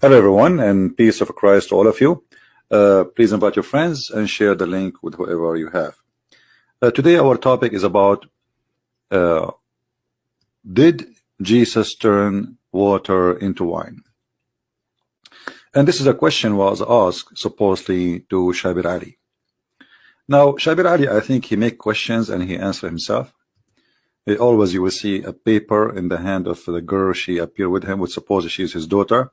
Hello everyone, and peace of Christ to all of you. Please invite your friends and share the link with whoever you have. Today our topic is about did Jesus turn water into wine? And this is a question was asked supposedly to Shabir Ali. Now Shabir Ali, I think he make questions and he answer himself. Always you will see a paper in the hand of the girl she appeared with him, which suppose she's his daughter.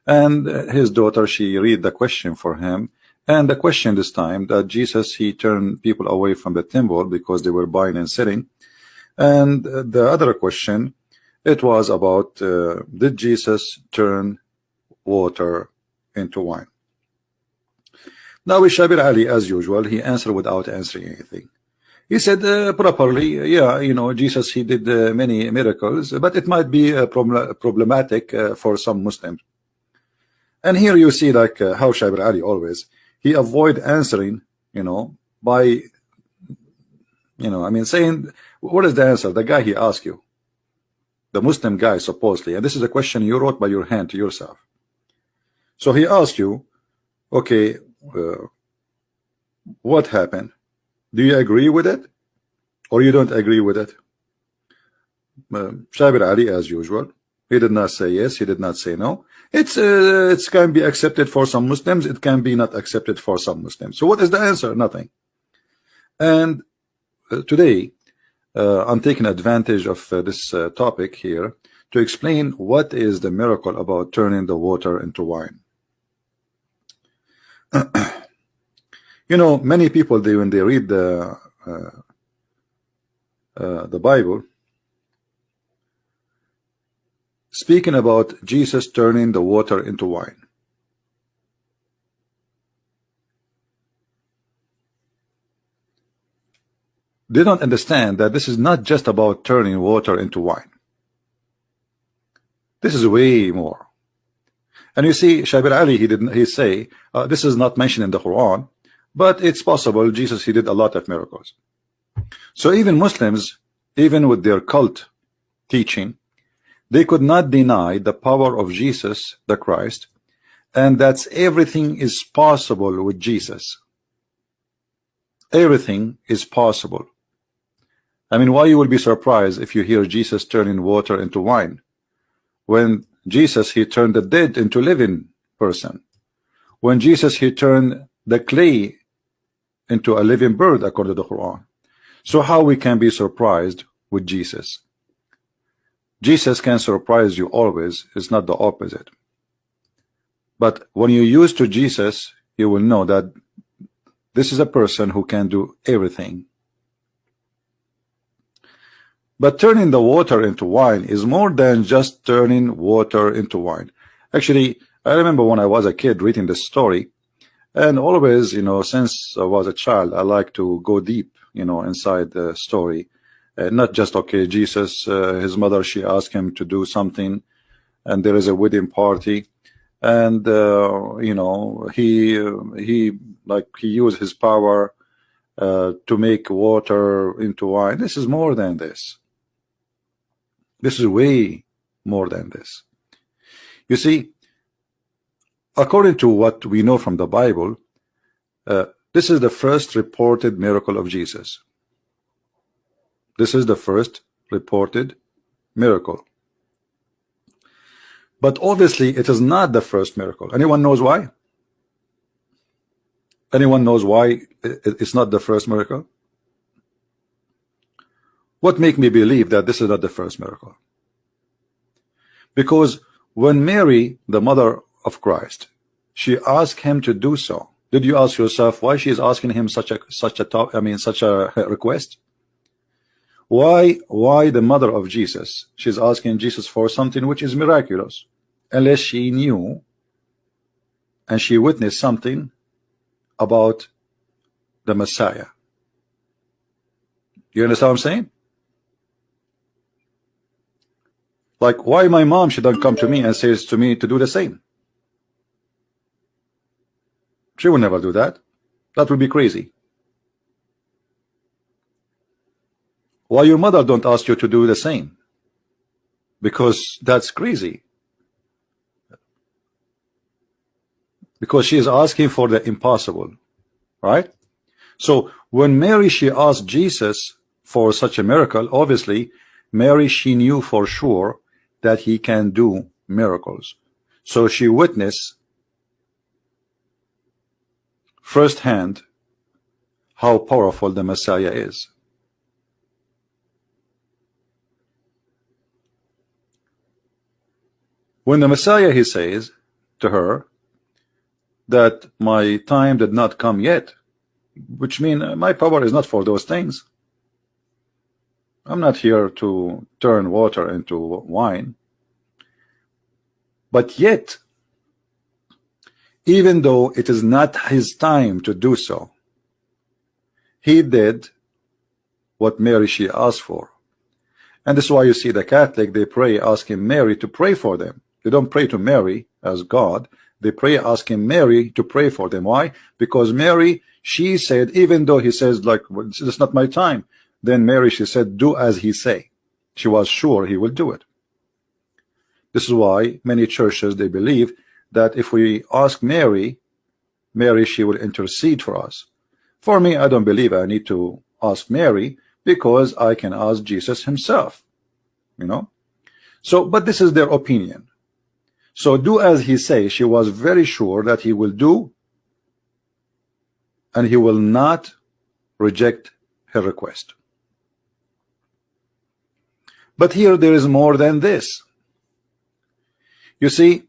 And his daughter, she read the question for him. And the question this time that Jesus, he turned people away from the temple because they were buying and selling. And the other question, it was about did Jesus turn water into wine? Now with Shabir Ali, as usual, he answered without answering anything. He said properly, yeah, you know, Jesus, he did many miracles, but it might be problematic for some Muslims. And here you see like how Shabir Ali always, he avoid answering, you know, by, you know, I mean, saying, what is the answer? The guy he asked you, the Muslim guy supposedly, and this is a question you wrote by your hand to yourself. So he asked you, okay, what happened? Do you agree with it? Or you don't agree with it? Shabir Ali, as usual, he did not say yes, he did not say no. It can be accepted for some Muslims, it can be not accepted for some Muslims. So what is the answer? Nothing. And today I'm taking advantage of this topic here to explain what is the miracle about turning the water into wine. You know, many people, when they read the Bible, speaking about Jesus turning the water into wine. They don't understand that this is not just about turning water into wine. This is way more. And you see, Shabir Ali, he say this is not mentioned in the Quran, but it's possible Jesus, he did a lot of miracles. So even Muslims, even with their cult teaching, they could not deny the power of Jesus the Christ, and that's everything is possible with Jesus. Everything is possible. I mean, why you will be surprised if you hear Jesus turning water into wine? When Jesus, he turned the dead into living person. When Jesus, he turned the clay into a living bird, according to the Quran. So how we can be surprised with Jesus? Jesus can surprise you always, it's not the opposite. But when you use to Jesus, you will know that this is a person who can do everything. But turning the water into wine is more than just turning water into wine. Actually, I remember when I was a kid reading this story, and always, you know, since I was a child, I like to go deep, you know, inside the story. Not just, okay, Jesus, his mother, she asked him to do something, and there is a wedding party, and you know, he used his power to make water into wine. This is more than this. This is way more than this. You see, according to what we know from the Bible, this is the first reported miracle of Jesus. This is the first reported miracle. But obviously it is not the first miracle. Anyone knows why? Anyone knows why it's not the first miracle? What make me believe that this is not the first miracle? Because when Mary, the mother of Christ, she asked him to do so, did you ask yourself why she is asking him such a request? Why the mother of Jesus, she's asking Jesus for something which is miraculous, unless she knew and she witnessed something about the Messiah? You understand what I'm saying? Like, why my mom shouldn't come to me and says to me to do the same? She would never do that. That would be crazy. Why your mother don't ask you to do the same? Because that's crazy. because she is asking for the impossible, right? So when Mary, she asked Jesus for such a miracle, obviously Mary, she knew for sure that he can do miracles. So she witnessed firsthand how powerful the Messiah is. When the Messiah, he says to her that my time did not come yet, which means my power is not for those things. I'm not here to turn water into wine. But yet, even though it is not his time to do so, he did what Mary, she asked for. And this is why you see the Catholic, they pray asking Mary to pray for them. They don't pray to Mary as God. They pray asking Mary to pray for them. Why? Because Mary, she said, even though he says like, well, this is not my time, then Mary, she said, do as he say. She was sure he will do it. This is why many churches, they believe that if we ask Mary, Mary, she will intercede for us. For me, I don't believe I need to ask Mary, because I can ask Jesus himself, you know. So, but this is their opinion. So do as he say. She was very sure that he will do, and he will not reject her request. But here there is more than this. You see,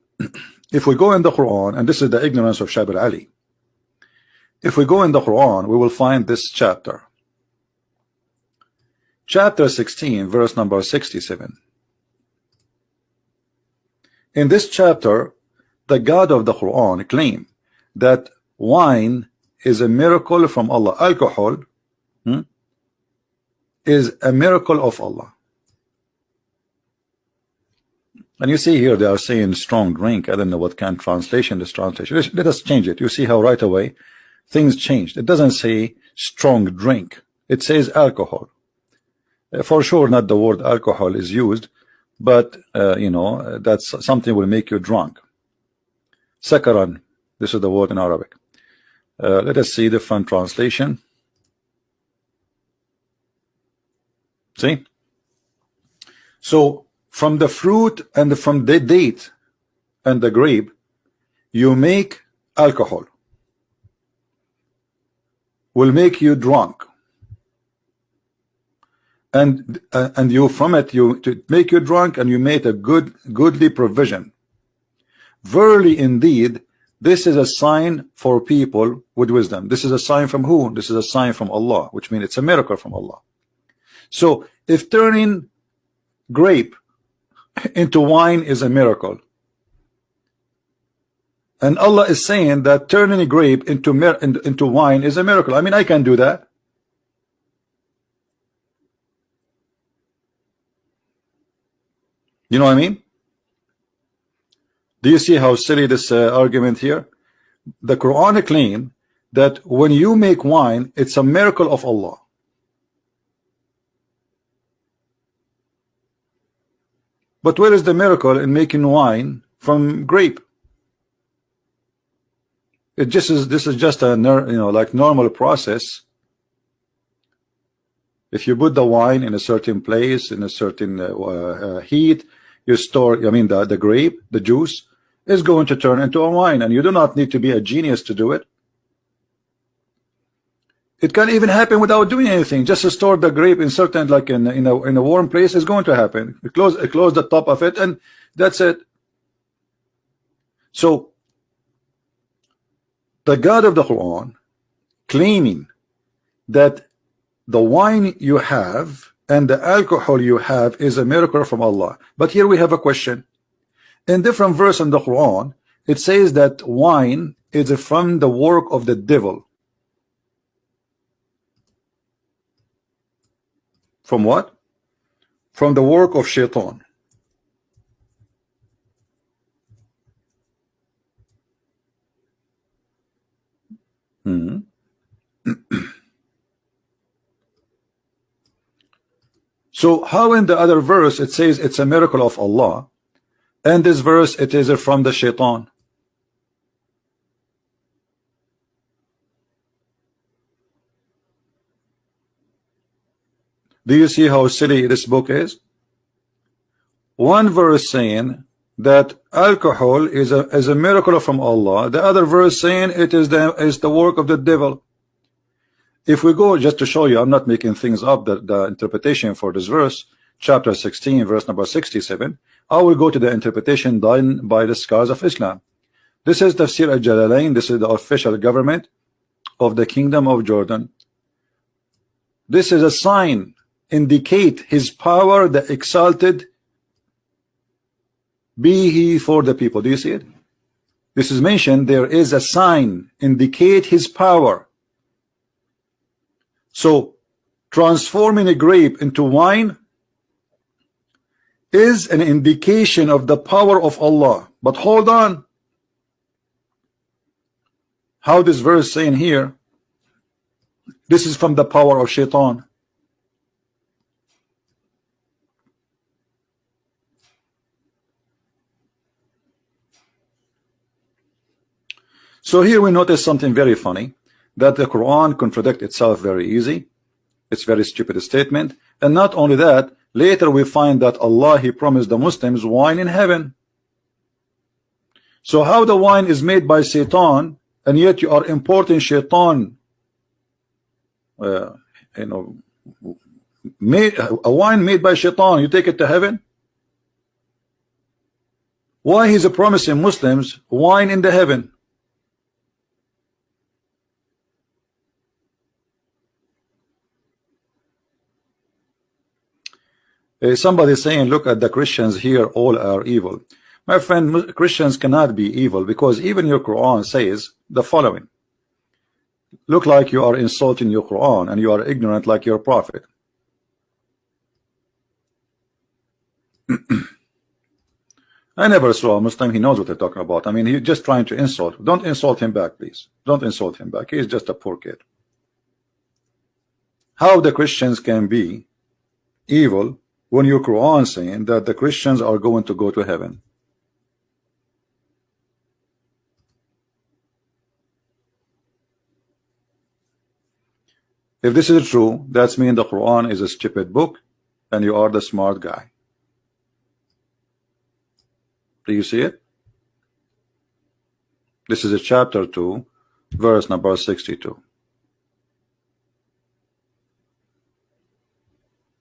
if we go in the Quran, and this is the ignorance of Shabir Ali, if we go in the Quran, we will find this chapter. Chapter 16, verse number 67. In this chapter, the God of the Quran claimed that wine is a miracle from Allah. Alcohol is a miracle of Allah. And you see here they are saying strong drink. I don't know what kind of translation this translation. Let us change it. You see how right away things changed. It doesn't say strong drink. It says alcohol. For sure not the word alcohol is used, but you know, that's something will make you drunk. Sakaran, this is the word in Arabic. Let us see different translation. See? So from the fruit and from the date and the grape, you make alcohol. Will make you drunk. And you from it, you to make you drunk, and you made a goodly provision. Verily indeed, this is a sign for people with wisdom. This is a sign from who? This is a sign from Allah, which means it's a miracle from Allah. So if turning grape into wine is a miracle, and Allah is saying that turning a grape into wine is a miracle, I mean, I can do that. You know what I mean? Do you see how silly this argument here? The Quran claims that when you make wine, it's a miracle of Allah. But where is the miracle in making wine from grape? It just is. This is just a like normal process. If you put the wine in a certain place, in a certain heat, you store, I mean, the grape, the juice is going to turn into a wine, and you do not need to be a genius to do it. It can even happen without doing anything. Just to store the grape in certain, like in a warm place, is going to happen. You close the top of it, and that's it. So the God of the Quran claiming that the wine you have and the alcohol you have is a miracle from Allah. But here we have a question. In different verse in the Quran, it says that wine is from the work of the devil. From what? From the work of Shaitan. So how in the other verse it says it's a miracle of Allah, and this verse it is from the Shaitan? Do you see how silly this book is? One verse saying that alcohol is a miracle from Allah, the other verse saying it is the work of the devil. If we go, just to show you, I'm not making things up, the interpretation for this verse, chapter 16, verse number 67, I will go to the interpretation done by the scholars of Islam. This is Tafsir al-Jalalain. This is the official government of the Kingdom of Jordan. This is a sign, indicate his power, the exalted be he for the people. Do you see it? This is mentioned, there is a sign, indicate his power. So transforming a grape into wine is an indication of the power of Allah. But hold on, how this verse saying here, this is from the power of Shaitan. So here we notice something very funny, that the Quran contradicts itself very easy. It's very stupid statement. And not only that, later we find that Allah, he promised the Muslims wine in heaven. So how the wine is made by Satan, and yet you are importing Shaitan, made a wine made by Shaitan, you take it to heaven? Why he's promising Muslims wine in the heaven? Somebody saying, look at the Christians here, all are evil. My friend, Christians cannot be evil, because even your Quran says the following: look like you are insulting your Quran, and you are ignorant like your prophet. I never saw a Muslim, he knows what they're talking about. I mean, he's just trying to insult. Don't insult him back, please. Don't insult him back. He's just a poor kid. How the Christians can be evil when your Quran saying that the Christians are going to go to heaven? If this is true, that's mean the Quran is a stupid book and you are the smart guy. Do you see it? This is a chapter 2, verse number 62.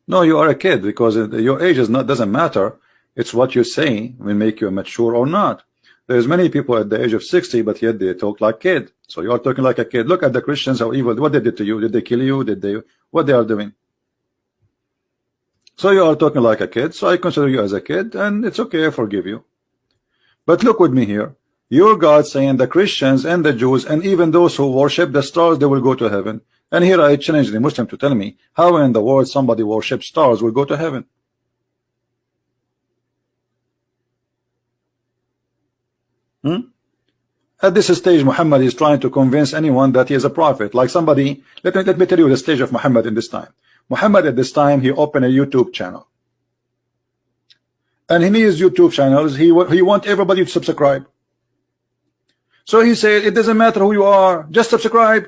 No, you are a kid, because your age doesn't matter. It's what you say will make you mature or not. There's many people at the age of 60, but yet they talk like kid. So you are talking like a kid. Look at the Christians, how evil. What they did to you? Did they kill you? What they are doing? So you are talking like a kid. So I consider you as a kid, and it's okay, I forgive you. But look with me here. Your God saying the Christians and the Jews and even those who worship the stars, they will go to heaven. And here I challenge the Muslim to tell me how in the world somebody worships stars will go to heaven. At this stage, Muhammad is trying to convince anyone that he is a prophet. Like somebody, let me tell you the stage of Muhammad in this time. Muhammad at this time, he opened a YouTube channel. And in his YouTube channels, he want everybody to subscribe. So he said, it doesn't matter who you are, just subscribe.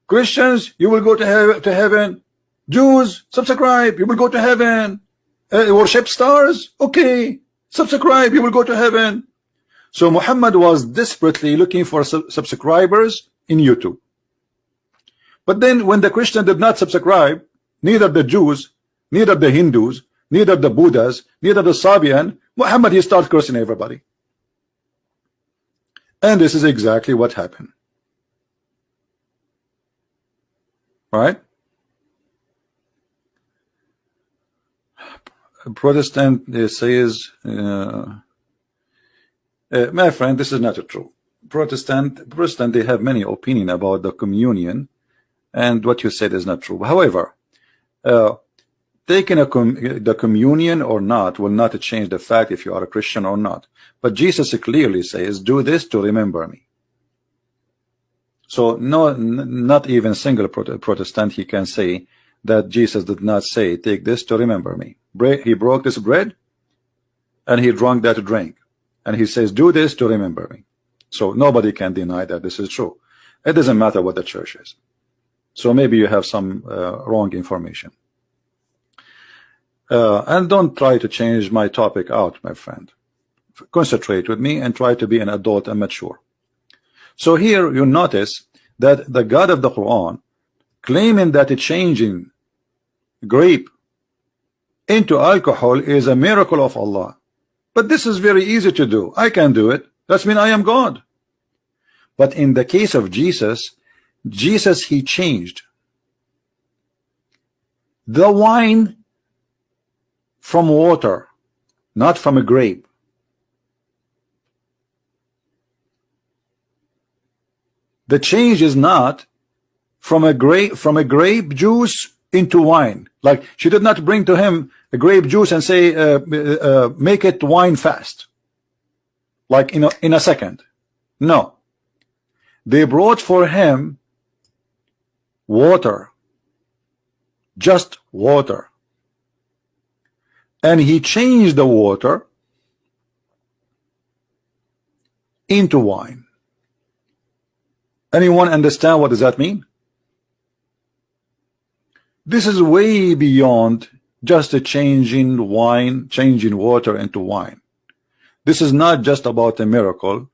Christians, you will go to heaven. Jews, subscribe, you will go to heaven. Worship stars, okay, subscribe, you will go to heaven. So Muhammad was desperately looking for subscribers in YouTube. But then when the Christian did not subscribe, neither the Jews, neither the Hindus, neither the Buddhas, neither the Sabian, Muhammad, he started cursing everybody. And this is exactly what happened. Right? Protestant says, my friend, this is not true. Protestant, they have many opinion about the communion, and what you said is not true. However, taking the communion or not will not change the fact if you are a Christian or not. But Jesus clearly says, do this to remember me. So no, not even single Protestant he can say that Jesus did not say, take this to remember me. He broke this bread and he drank that drink, and he says, do this to remember me. So nobody can deny that this is true. It doesn't matter what the church is. So maybe you have some wrong information. And don't try to change my topic out, my friend. Concentrate with me and try to be an adult and mature. So here you notice that the God of the Quran claiming that changing grape into alcohol is a miracle of Allah. But this is very easy to do. I can do it. That means I am God. But in the case of Jesus, he changed the wine from water, not from a grape. The change is not from a grape juice into wine. Like she did not bring to him a grape juice and say make it wine fast, like in a second. No, they brought for him water, just water, and he changed the water into wine. Anyone understand what does that mean? This is way beyond just a changing water into wine. This is not just about a miracle.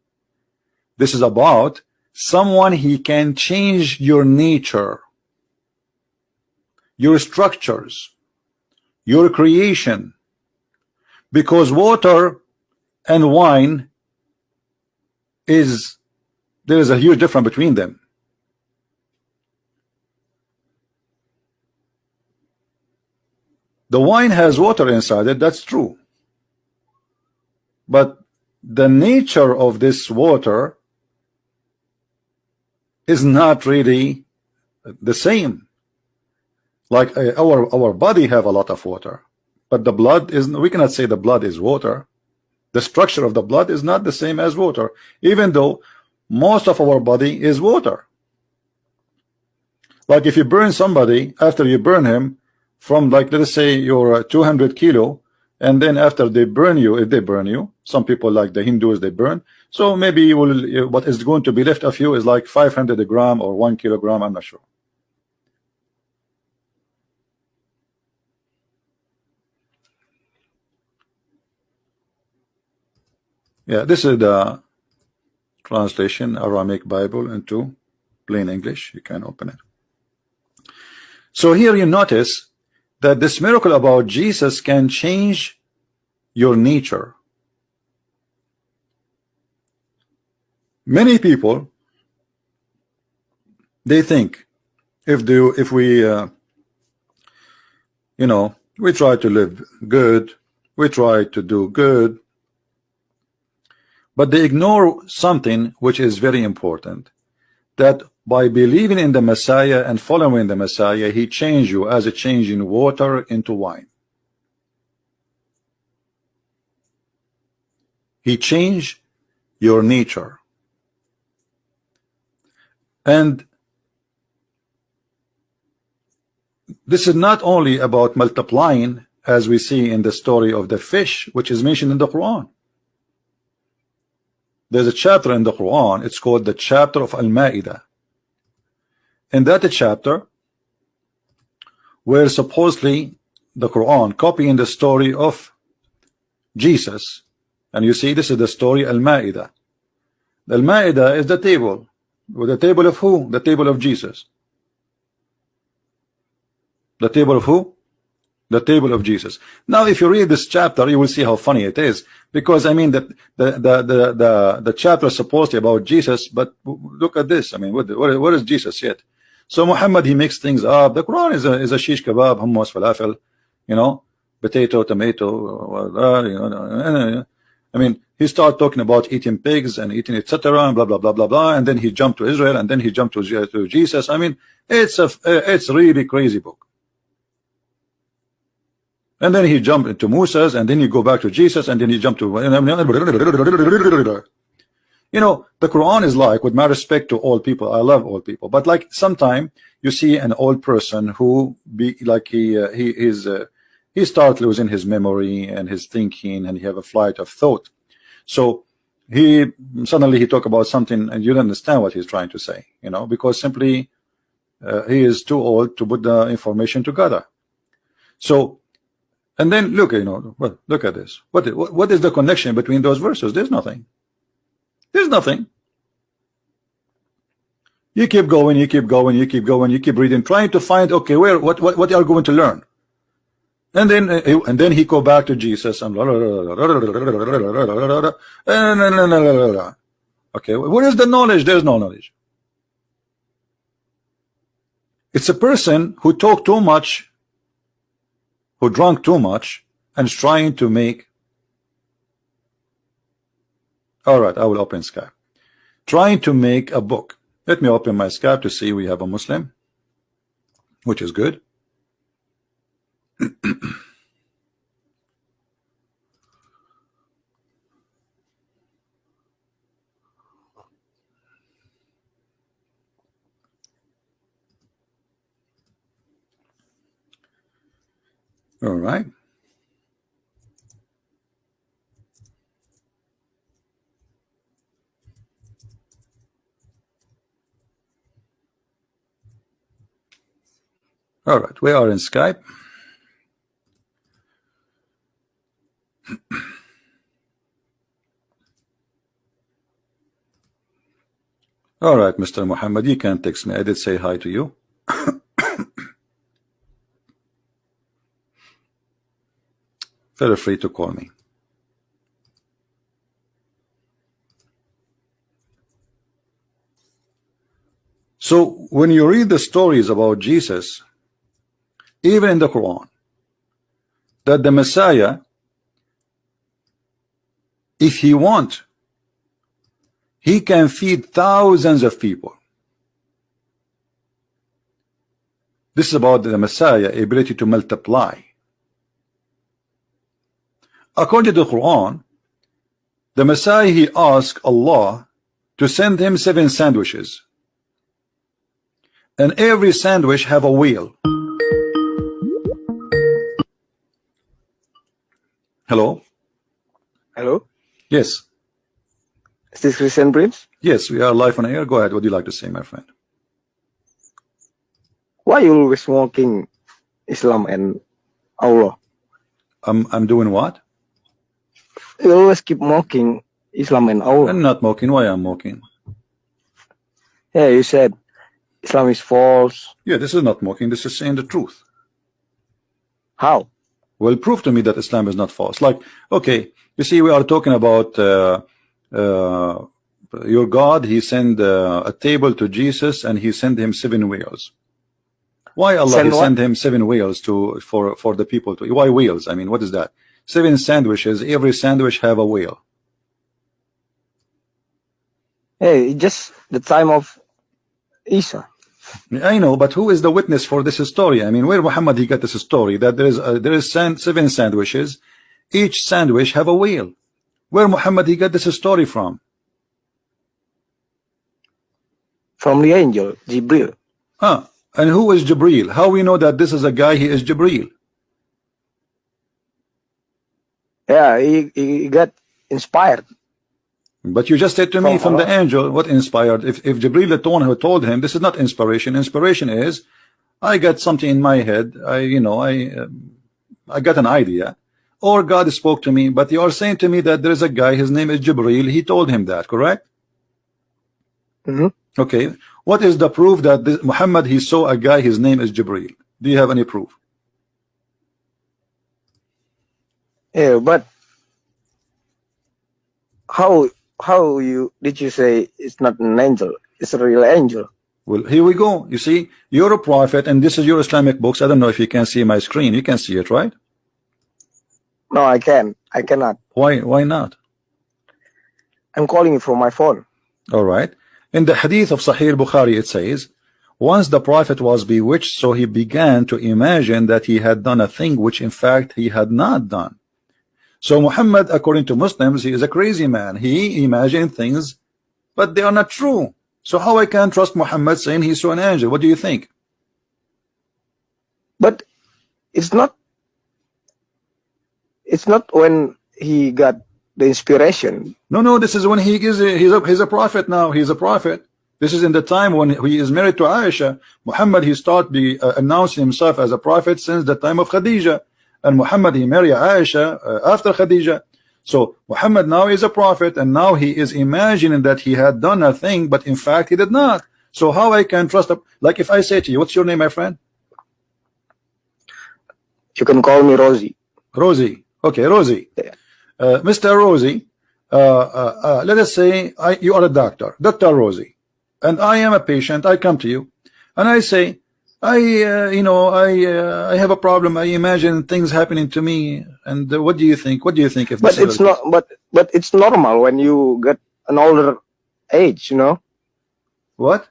This is about someone he can change your nature, your structures, your creation, because water and wine there is a huge difference between them. The wine has water inside it, that's true. But the nature of this water is not really the same. Like our body have a lot of water, but the blood is, we cannot say the blood is water. The structure of the blood is not the same as water, even though most of our body is water. Like if you burn somebody, after you burn him, from like let's say you're 200 kilo, and then after they burn you, if they burn you, some people like the Hindus, they burn, so maybe you will, what is going to be left of you is like 500 gram or 1 kilogram, I'm not sure. Yeah, this is the translation, Aramaic Bible into plain English. You can open it. So here you notice that this miracle about Jesus can change your nature. Many people, they think if we we try to live good, we try to do good, but they ignore something which is very important, that by believing in the Messiah and following the Messiah, he changed you as a changing water into wine. He changed your nature. And this is not only about multiplying, as we see in the story of the fish, which is mentioned in the Quran. There's a chapter in the Quran, it's called the chapter of Al-Ma'idah. In that chapter, where supposedly the Quran copying the story of Jesus, and you see this is the story Al-Ma'idah. The Al-Ma'idah is the table. With the table of who? The table of Jesus. The table of who? The table of Jesus. Now if you read this chapter, you will see how funny it is, because I mean that the chapter is supposed to be about Jesus, but look at this. I mean, what is Jesus yet? So Muhammad, he makes things up. The Quran is a shish kebab, hummus, falafel, potato, tomato, I mean, he started talking about eating pigs and eating etc. and blah blah blah blah blah, and then he jumped to Israel, and then he jumped to Jesus. I mean, it's really crazy book. And then he jumped into Moses, and then you go back to Jesus, and then he jumped to the Quran is like, with my respect to all people, I love all people, but like sometime you see an old person who be like he starts losing his memory and his thinking, and he have a flight of thought. So he suddenly talk about something and you don't understand what he's trying to say, because simply he is too old to put the information together. So And then look, well, look at this. What is the connection between those verses? There's nothing. There's nothing. You keep going, you keep going, you keep going, you keep reading, trying to find, okay, what you are going to learn. And then he go back to Jesus and okay, where is the knowledge? There's no knowledge. It's a person who talked too much, who drank too much, and is trying to make. All right, I will open Skype. Trying to make a book. Let me open my Skype to see we have a Muslim, which is good. All right. All right, we are in Skype. All right, Mr. Muhammad, you can text me. I did say hi to you. Feel free to call me. So when you read the stories about Jesus, even in the Quran, that the Messiah, if he wants, he can feed thousands of people. This is about the Messiah ability to multiply. According to the Quran, the Messiah, he asked Allah to send him 7 sandwiches, and every sandwich have a wheel. Hello? Hello? Yes. Is this Christian Prince? Yes, we are live on air. Go ahead. What do you like to say, my friend? Why you always mocking Islam and Allah? I'm doing what? You always keep mocking Islam and Allah. I'm not mocking. Why I'm mocking? Yeah, you said Islam is false. Yeah, this is not mocking. This is saying the truth. How? Well, prove to me that Islam is not false. Like, okay, you see, we are talking about your God. He sent a table to Jesus, and he sent him 7 whales. Why Allah sent him 7 whales for the people to? Why whales? I mean, what is that? 7 sandwiches. Every sandwich have a whale. Hey, just the time of Isa. I know, but who is the witness for this story? I mean, where Muhammad he got this story that there is 7 sandwiches, each sandwich have a whale? Where Muhammad he got this story from? From the angel Jibril. And who is Jibril? How we know that this is a guy? He is Jibril. Yeah, he got inspired. But you just said to me from the angel, what inspired? If Jibril the one who told him, this is not inspiration. Inspiration is, I got something in my head. I got an idea, or God spoke to me. But you are saying to me that there is a guy, his name is Jibril. He told him that, correct? Mm-hmm. Okay. What is the proof that Muhammad he saw a guy, his name is Jibril? Do you have any proof? Yeah, but how did you say it's not an angel? It's a real angel. Well, here we go. You see, you're a prophet, and this is your Islamic books. I don't know if you can see my screen. You can see it, right? No, I can. I cannot. Why not? I'm calling you from my phone. All right. In the hadith of Sahih Bukhari, it says, once the prophet was bewitched, so he began to imagine that he had done a thing which in fact he had not done. So Muhammad, according to Muslims, he is a crazy man. He imagined things, but they are not true. So how I can trust Muhammad saying he saw an angel? What do you think? But it's not when he got the inspiration. No, this is when he's a prophet now. He's a prophet. This is in the time when he is married to Aisha. Muhammad, he started announcing himself as a prophet since the time of Khadijah. and Muhammad he married Aisha after Khadija. So Muhammad now is a prophet, and now he is imagining that he had done a thing, but in fact he did not. So how I can trust him? Like if I say to you, what's your name, my friend? You can call me Rosie. Rosie. Okay, Rosie. Yeah. Mr. Rosie, let us say you are a doctor, Dr. Rosie, and I am a patient. I come to you and I say, I have a problem. I imagine things happening to me. And what do you think? What do you think if But it's not. But it's normal when you get an older age. You know. What?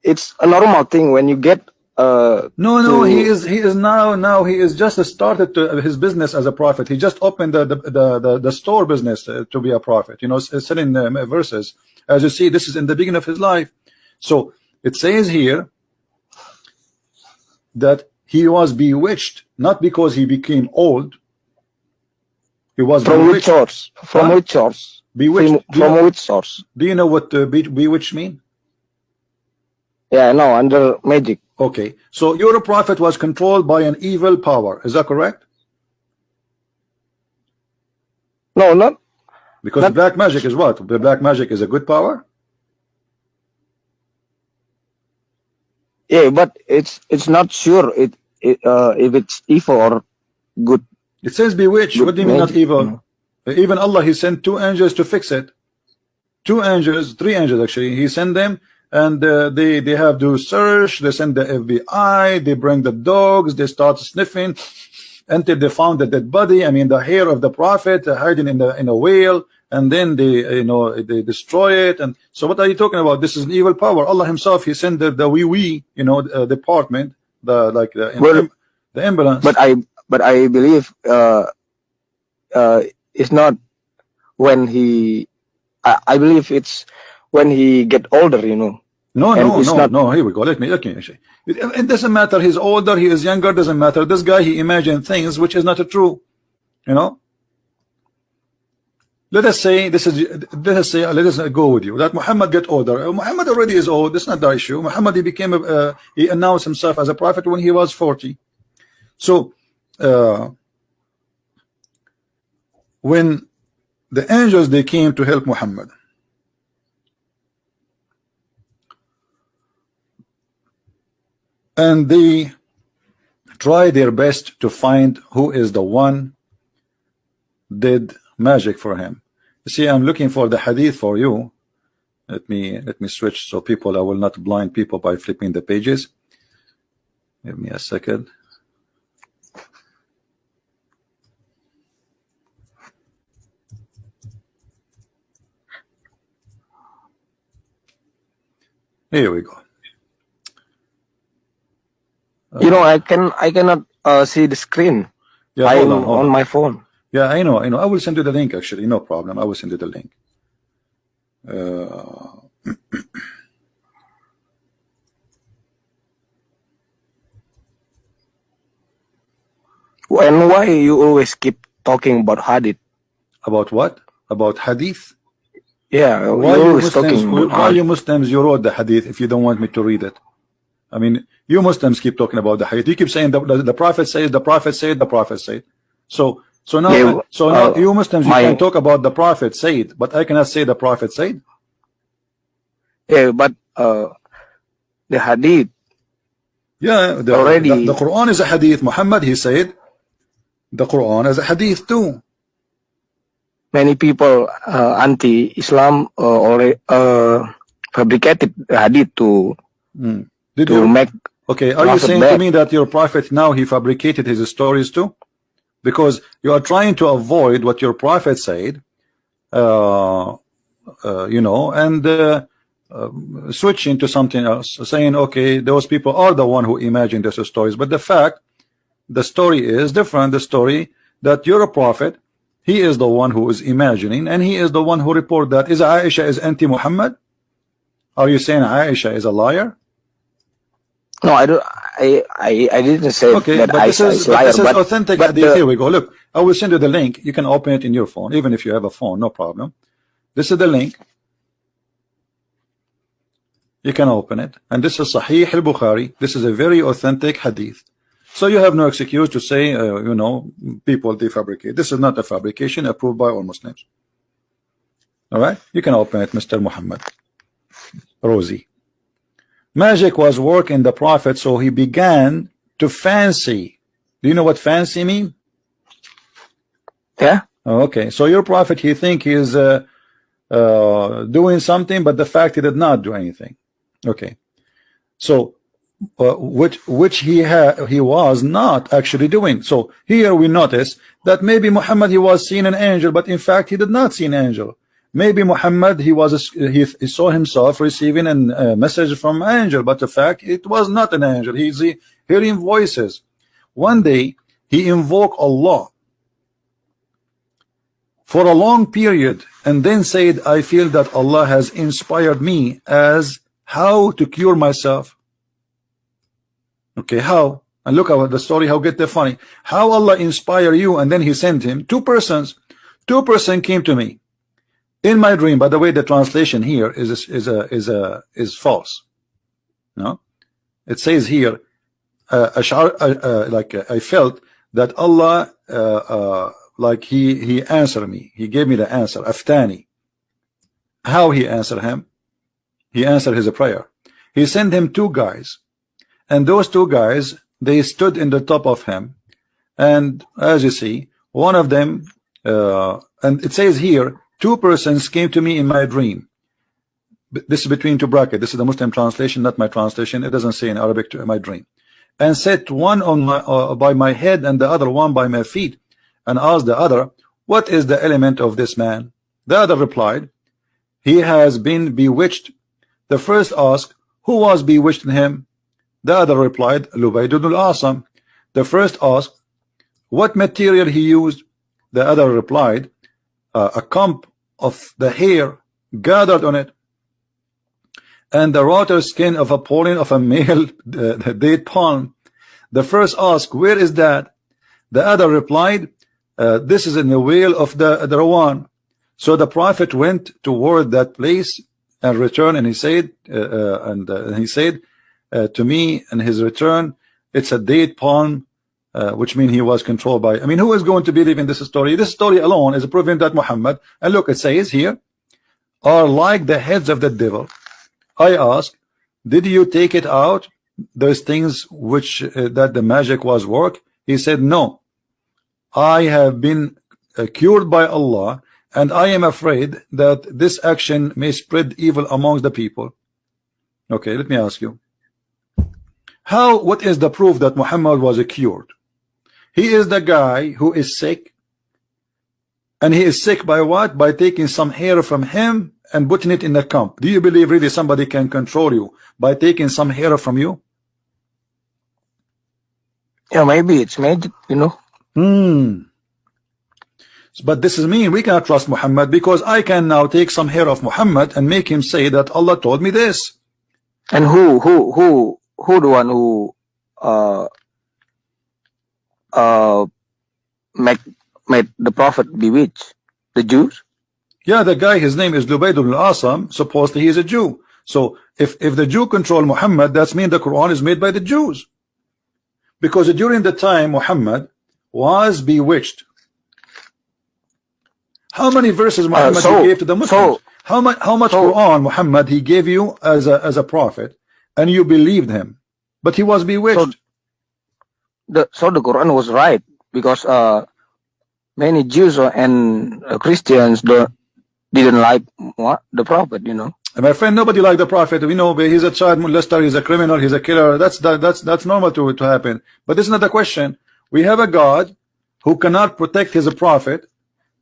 It's a normal thing when you get. No, he is now he is just started his business as a prophet. He just opened the store business to be a prophet. You know, selling verses. As you see, this is in the beginning of his life. So it says here that he was bewitched, not because he became old. He was from which source? From which source? Bewitched. From which source? Do you know what bewitched mean? Yeah, no, under magic. Okay, so your prophet was controlled by an evil power. Is that correct? No, not because black magic is what? The black magic is a good power. Yeah, but it's not sure if it's evil or good. It says bewitched. What do you mean not evil? Even Allah, he sent 2 angels to fix it. 2 angels, 3 angels actually. He sent them, and they have to search. They send the FBI. They bring the dogs. They start sniffing until they found the dead body. I mean, the hair of the prophet hiding in a whale. And then they they destroy it. And so what are you talking about? This is an evil power. Allah himself, he sent the wee department, the ambulance. But I believe it's not when he. I believe it's when he get older. You know. No. Here we go. Let me. It doesn't matter. He's older. He is younger. Doesn't matter. This guy, he imagined things which is not true. You know. Let us say let us go with you that Muhammad get older. Muhammad already is old. That's not the issue. Muhammad, he announced himself as a prophet when he was 40. So when the angels, they came to help Muhammad, and they try their best to find who is the one did magic for him. You see, I'm looking for the hadith for you. Let me switch so I will not blind people by flipping the pages. Give me a second. Here we go. You know, I cannot see the screen. Yeah, I'm on my phone. Yeah, I know. I will send you the link actually. No problem. I will send you the link. And why you always keep talking about hadith? About what? About hadith? Yeah, why you Muslims you wrote the hadith if you don't want me to read it? I mean, you Muslims keep talking about the hadith. You keep saying the prophet said, the prophet said, the prophet said. So now you Muslims, you can talk about the prophet said, but I cannot say the prophet said. Yeah, but the hadith. Yeah, the Quran is a hadith. Muhammad, he said the Quran is a hadith too. Many people anti-Islam already fabricated the hadith to make. Okay, are you saying to me that your prophet now he fabricated his stories too? Because you are trying to avoid what your prophet said, and switch into something else, saying, okay, those people are the one who imagined those stories. But the story is different. The story that you're a prophet, he is the one who is imagining, and he is the one who report that. Is Aisha is anti-Muhammad? Are you saying Aisha is a liar? No, I don't. I didn't say that Aisha is a liar. This is authentic hadith. Here we go. Look, I will send you the link. You can open it in your phone, even if you have a phone, no problem. This is the link. You can open it, and this is Sahih al-Bukhari. This is a very authentic hadith. So you have no excuse to say, you know, people they fabricate. This is not a fabrication approved by all Muslims. All right, you can open it, Mr. Muhammad Rosie. Magic was work in the Prophet, so he began to fancy. Do you know what fancy mean? Yeah. Okay, so your Prophet, he think he is doing something, but the fact he did not do anything. Okay, so which he was not actually doing. So here we notice that maybe Muhammad he was seeing an angel, but in fact he did not see an angel. Maybe Muhammad he saw himself receiving a message from an angel, but the fact it was not an angel. He's hearing voices. One day he invoked Allah for a long period and then said, I feel that Allah has inspired me as how to cure myself. Okay, how? And look at the story, how get there funny. How Allah inspire you, and then he sent him two persons. Two persons came to me in my dream. By the way, the translation here is false. No, it says here, like I felt that Allah, like he answered me. He gave me the answer. Aftani. How he answered him? He answered his prayer. He sent him two guys, and those two guys they stood in the top of him, and as you see, one of them, and it says here, two persons came to me in my dream. This is between two brackets. This is the Muslim translation, not my translation. It doesn't say in Arabic to my dream. And set one on my by my head and the other one by my feet, and asked the other, what is the element of this man? The other replied, he has been bewitched. The first asked, who was bewitched in him? The other replied, Lubayd ibn al-Asam. The first asked, what material he used? The other replied, a comb of the hair gathered on it, and the rotten skin of a pollen of a male date palm. The first asked, where is that? The other replied, this is in the whale of the Rawan. So the Prophet went toward that place and returned, and he said, to me in his return, it's a date palm, which means he was controlled by. I mean, who is going to believe in this story? This story alone is proving that Muhammad, and look, it says here, are like the heads of the devil. I ask, did you take it out, those things which that the magic was work? He said, no, I have been cured by Allah, and I am afraid that this action may spread evil amongst the people. Okay, let me ask you, what is the proof that Muhammad was cured? He is the guy who is sick, and he is sick by what? By taking some hair from him and putting it in a comb. Do you believe really somebody can control you by taking some hair from you? Yeah, maybe it's magic, you know. But this is mean we cannot trust Muhammad, because I can now take some hair of Muhammad and make him say that Allah told me this. And who the one who made the Prophet bewitched? The Jews? Yeah, the guy, his name is Lubayd ibn al-Asam. Supposedly he is a Jew. So if the Jew control Muhammad, that's mean the Quran is made by the Jews. Because during the time Muhammad was bewitched, how many verses Muhammad he gave to the Muslims? How much Quran Muhammad he gave you as a prophet, and you believed him, but he was bewitched. So the Quran was right, because many Jews and Christians didn't like the Prophet, you know. And my friend, nobody liked the Prophet. We know he's a child molester, he's a criminal, he's a killer. That's normal to happen. But this is not the question. We have a God who cannot protect his prophet,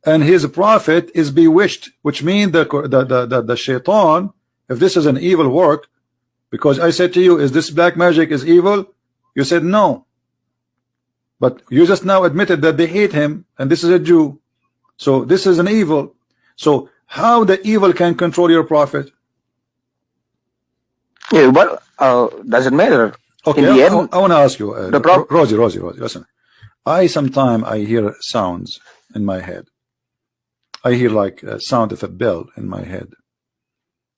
and his prophet is bewitched, which means the shaitan, if this is an evil work, because I said to you, is this black magic is evil? You said no. But you just now admitted that they hate him, and this is a Jew. So this is an evil. So how the evil can control your prophet? Yeah, but doesn't matter. Okay, in the end, I want to ask you, Rosie, listen. Sometimes I hear sounds in my head. I hear like a sound of a bell in my head,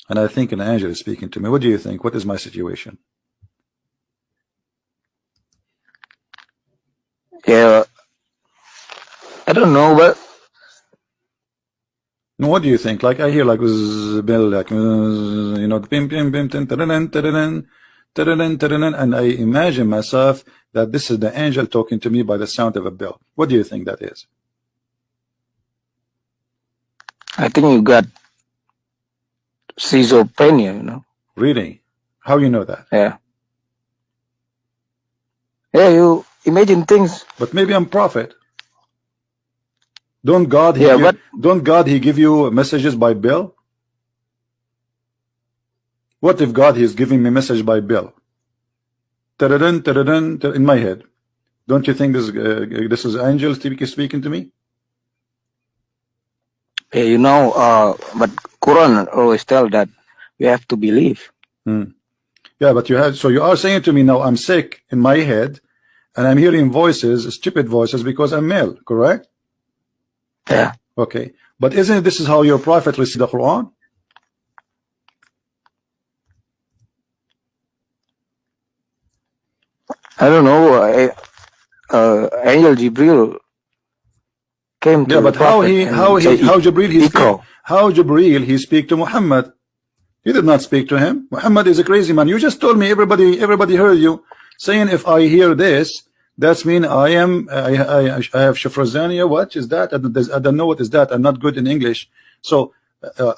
and I think an angel is speaking to me. What do you think? What is my situation? Yeah, I don't know, but No, what do you think? Like I hear like bell, like you know, pim pim pim, and I imagine myself that this is the angel talking to me by the sound of a bell. What do you think that is? I think you got schizophrenia, you know. Really? How you know that? Yeah. Yeah, you imagine things. But maybe I'm prophet. Don't God he give you messages by bill? What if God is giving me message by bill? In my head. Don't you think this is angels speaking to me? Yeah, you know, but Quran always tell that we have to believe. Yeah, but you are saying to me now I'm sick in my head and I'm hearing voices, stupid voices, because I'm male, correct? Yeah. Okay, but isn't this is how your prophet received the Quran? I don't know. Angel Jibril came to Yeah, but the prophet how Jibril he speak to Muhammad? He did not speak to him. Muhammad is a crazy man. You just told me everybody heard you saying if I hear this, that's mean I have Shafrazania. What is that? I don't know what is that. I'm not good in English. So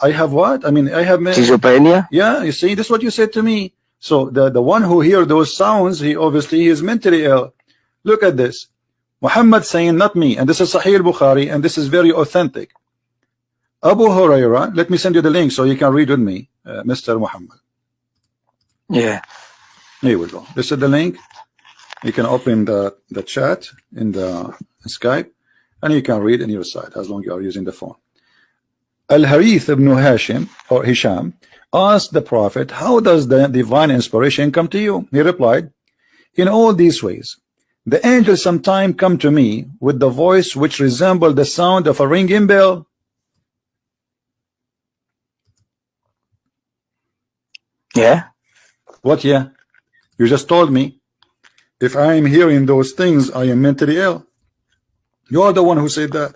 I have what? I mean I have schizophrenia. Yeah, you see, this is what you said to me. So the one who hear those sounds, he obviously is mentally ill. Look at this. Muhammad saying, not me, and this is Sahih al-Bukhari, and this is very authentic. Abu Huraira, let me send you the link so you can read with me, Mr. Muhammad. Yeah. Here we go. This is the link. You can open the chat in the Skype, and you can read on your side as long as you are using the phone. Al-Harith ibn Hashim, or Hisham, asked the Prophet, how does the divine inspiration come to you? He replied, in all these ways. The angels sometimes come to me with the voice which resembles the sound of a ringing bell. Yeah. What? Yeah. You just told me if I am hearing those things, I am mentally ill. You are the one who said that.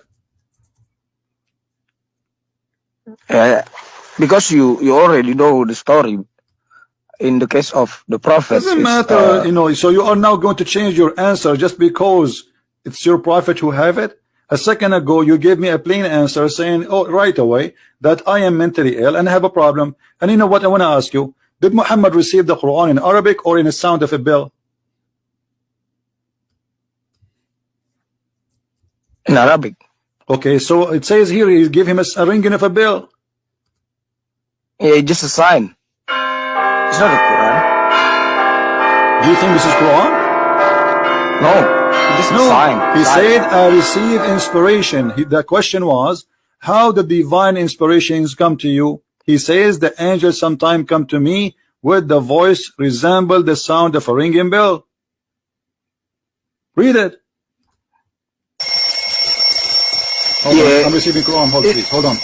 Because you already know the story. In the case of the prophet, doesn't matter, you know. So you are now going to change your answer just because it's your prophet who have it. A second ago you gave me a plain answer saying, oh, right away that I am mentally ill and have a problem. And you know what I want to ask you, did Muhammad receive the Quran in Arabic or in the sound of a bell? In Arabic. Okay, so it says here he gave him a ringing of a bell. Yeah, just a sign. It's not a Quran. Do you think this is Quran? No, it's just a sign. He said, I received inspiration. The question was, how the divine inspirations come to you? He says, the angels sometimes come to me with the voice resemble the sound of a ringing bell. Read it. Hold on. I'm receiving Quran. Hold please. Hold on.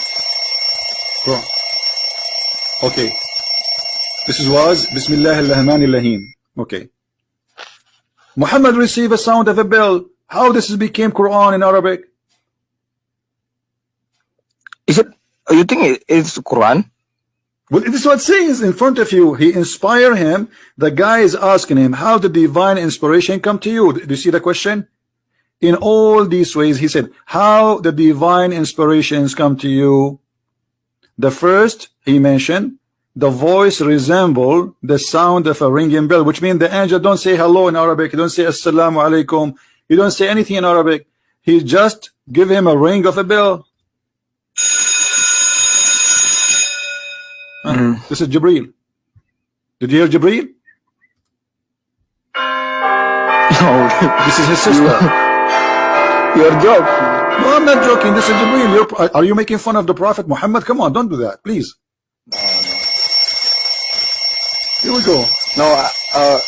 Quran. Okay. This was Bismillah ar-Rahman ar-Rahim. Okay. Muhammad received a sound of a bell. How this became Quran in Arabic? Is it? You think it's Quran? Well, this is what it says in front of you. He inspired him. The guy is asking him, how did divine inspiration come to you? Do you see the question? In all these ways, he said, how the divine inspirations come to you? The first he mentioned, the voice resemble the sound of a ringing bell, which means the angel don't say hello in Arabic, he don't say assalamu alaikum, he don't say anything in Arabic, he just give him a ring of a bell. This is Jibreel. Did you hear Jibreel? No. This is his sister. You're joking. No, I'm not joking. This is Jibreel. Are you making fun of the Prophet Muhammad? Come on, don't do that, please. Here we go. No,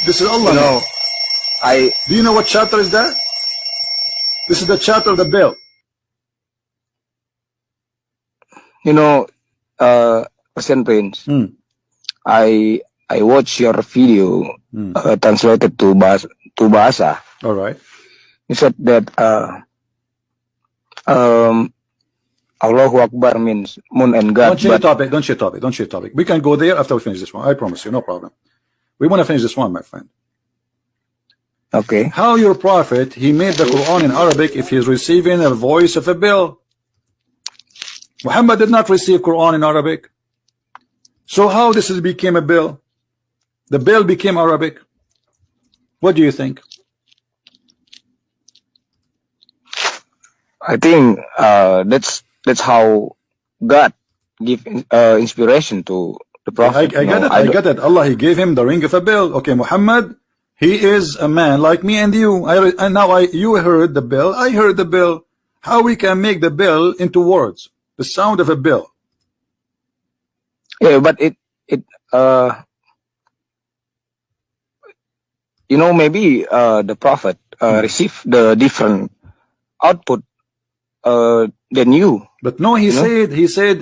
this is Allah. No, do you know what chapter is that? This is the chapter of the bell. You know, Persian Prince. I watched your video translated to Bahasa. All right. He said that Allahu Akbar means moon and God. Don't change topic. Don't change topic. Don't change topic. We can go there after we finish this one. I promise you, no problem. We want to finish this one, my friend. Okay. How your prophet, he made the Quran in Arabic if he's receiving a voice of a bell? Muhammad did not receive Quran in Arabic. So how this became a bell? The bell became Arabic. What do you think? I think that's how God give inspiration to the prophet. I get it. I get it. Allah, he gave him the ring of a bell. Okay, Muhammad, he is a man like me and you. You heard the bell. I heard the bell. How we can make the bell into words? The sound of a bell. Yeah, but maybe the prophet received the different output than you. But no, he said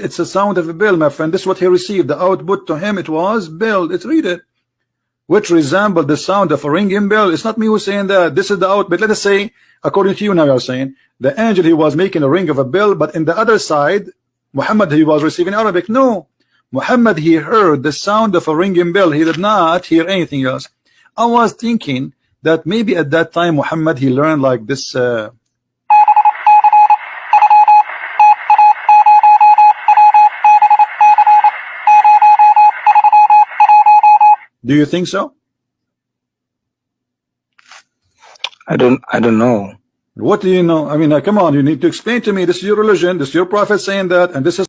it's a sound of a bell, my friend. This is what he received. The output to him, it was bell. Let's read it. Which resembled the sound of a ringing bell. It's not me who's saying that. This is the output. Let us say, according to you now, you're saying the angel, he was making a ring of a bell, but in the other side, Muhammad, he was receiving Arabic. No, Muhammad, he heard the sound of a ringing bell. He did not hear anything else. I was thinking that maybe at that time Muhammad, he learned like this. Do you think so? I don't know. What do you know? I mean, come on, you need to explain to me. This is your religion, this is your prophet saying that, and this is